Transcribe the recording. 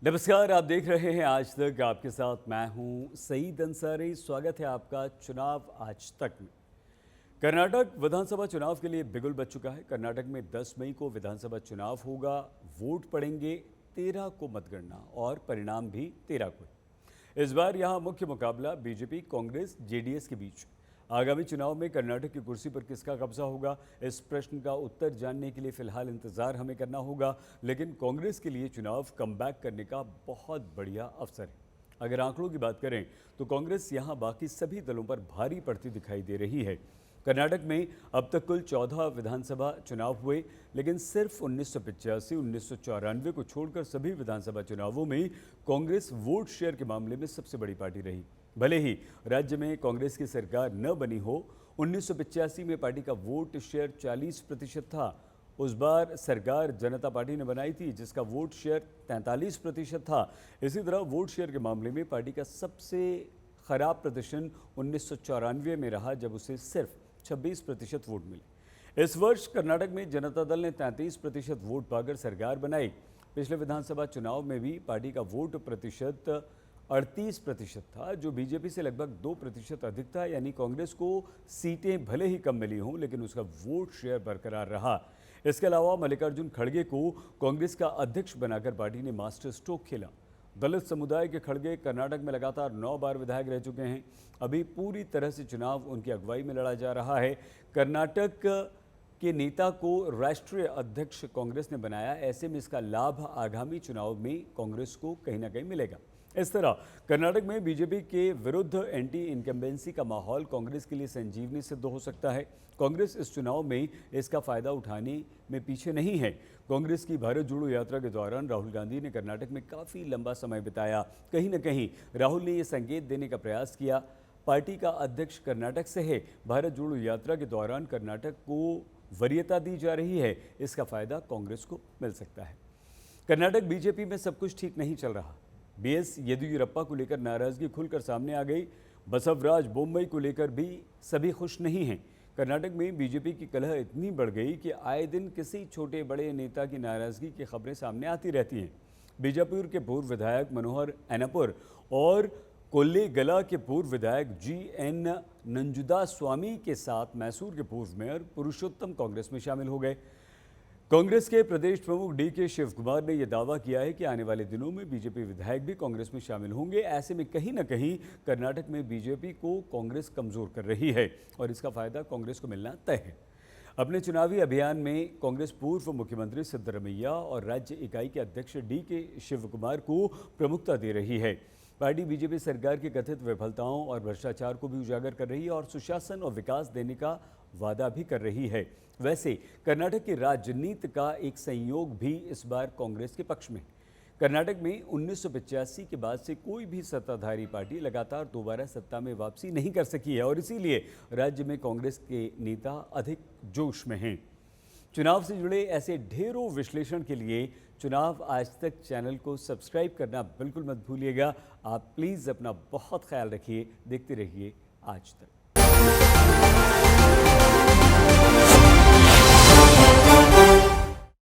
नमस्कार, आप देख रहे हैं आज तक। आपके साथ मैं हूं सईद अंसारी। स्वागत है आपका चुनाव आज तक में। कर्नाटक विधानसभा चुनाव के लिए बिगुल बज चुका है। कर्नाटक में 10 मई को विधानसभा चुनाव होगा। वोट पड़ेंगे, 13 को मतगणना और परिणाम भी 13 को। इस बार यहां मुख्य मुकाबला बीजेपी, कांग्रेस, जेडीएस के बीच। आगामी चुनाव में कर्नाटक की कुर्सी पर किसका कब्जा होगा, इस प्रश्न का उत्तर जानने के लिए फिलहाल इंतजार हमें करना होगा। लेकिन कांग्रेस के लिए चुनाव कमबैक करने का बहुत बढ़िया अवसर है। अगर आंकड़ों की बात करें तो कांग्रेस यहां बाकी सभी दलों पर भारी पड़ती दिखाई दे रही है। कर्नाटक में अब तक कुल 14 विधानसभा चुनाव हुए, लेकिन सिर्फ 1985, 1994 को छोड़कर सभी विधानसभा चुनावों में कांग्रेस वोट शेयर के मामले में सबसे बड़ी पार्टी रही। भले ही राज्य में कांग्रेस की सरकार न बनी हो, 1985 में पार्टी का वोट शेयर 40% था। उस बार सरकार जनता पार्टी ने बनाई थी, जिसका वोट शेयर 43% था। इसी तरह वोट शेयर के मामले में पार्टी का सबसे खराब प्रदर्शन 1994 में रहा, जब उसे सिर्फ 26% वोट मिले। इस वर्ष कर्नाटक में जनता दल ने 33% वोट पाकर सरकार बनाई। पिछले विधानसभा चुनाव में भी पार्टी का वोट प्रतिशत 38% था, जो बीजेपी से लगभग 2% अधिक था। यानी कांग्रेस को सीटें भले ही कम मिली हों, लेकिन उसका वोट शेयर बरकरार रहा। इसके अलावा मल्लिकार्जुन खड़गे को कांग्रेस का अध्यक्ष बनाकर पार्टी ने मास्टर स्ट्रोक खेला। दलित समुदाय के खड़गे कर्नाटक में लगातार 9 बार विधायक रह चुके हैं। अभी पूरी तरह से चुनाव उनकी अगुवाई में लड़ा जा रहा है। कर्नाटक के नेता को राष्ट्रीय अध्यक्ष कांग्रेस ने बनाया। ऐसे में इसका लाभ आगामी चुनाव में कांग्रेस को कहीं ना कहीं मिलेगा। इस तरह कर्नाटक में बीजेपी के विरुद्ध एंटी इनकम्बेंसी का माहौल कांग्रेस के लिए संजीवनी सिद्ध हो सकता है। कांग्रेस इस चुनाव में इसका फायदा उठाने में पीछे नहीं है। कांग्रेस की भारत जोड़ो यात्रा के दौरान राहुल गांधी ने कर्नाटक में काफ़ी लंबा समय बिताया। कहीं न कहीं राहुल ने ये संकेत देने का प्रयास किया, पार्टी का अध्यक्ष कर्नाटक से है। भारत जोड़ो यात्रा के दौरान कर्नाटक को वरीयता दी जा रही है, इसका फायदा कांग्रेस को मिल सकता है। कर्नाटक बीजेपी में सब कुछ ठीक नहीं चल रहा। बीएस येदियुरप्पा को लेकर नाराजगी खुलकर सामने आ गई। बसवराज बोम्मई को लेकर भी सभी खुश नहीं हैं। कर्नाटक में बीजेपी की कलह इतनी बढ़ गई कि आए दिन किसी छोटे बड़े नेता की नाराजगी की खबरें सामने आती रहती हैं। बीजापुर के पूर्व विधायक मनोहर एनापुर और कोल्लेगला के पूर्व विधायक जीएन नंजुदा स्वामी के साथ मैसूर के पूर्व मेयर पुरुषोत्तम कांग्रेस में शामिल हो गए। कांग्रेस के प्रदेश प्रमुख डीके शिव कुमार ने यह दावा किया है कि आने वाले दिनों में बीजेपी विधायक भी कांग्रेस में शामिल होंगे। ऐसे में कहीं न कहीं कर्नाटक में बीजेपी को कांग्रेस कमजोर कर रही है और इसका फायदा कांग्रेस को मिलना तय है। अपने चुनावी अभियान में कांग्रेस पूर्व मुख्यमंत्री सिद्धरमैया और राज्य इकाई के अध्यक्ष डीके शिव कुमार को प्रमुखता दे रही है। पार्टी बीजेपी सरकार की कथित विफलताओं और भ्रष्टाचार को भी उजागर कर रही है और सुशासन और विकास देने का वादा भी कर रही है। वैसे कर्नाटक की राजनीति का एक संयोग भी इस बार कांग्रेस के पक्ष में है। कर्नाटक में 1985 के बाद से कोई भी सत्ताधारी पार्टी लगातार दोबारा सत्ता में वापसी नहीं कर सकी है और इसीलिए राज्य में कांग्रेस के नेता अधिक जोश में हैं। चुनाव से जुड़े ऐसे ढेरों विश्लेषण के लिए चुनाव आज तक चैनल को सब्सक्राइब करना बिल्कुल मत भूलिएगा। आप प्लीज़ अपना बहुत ख्याल रखिए। देखते रहिए आज तक।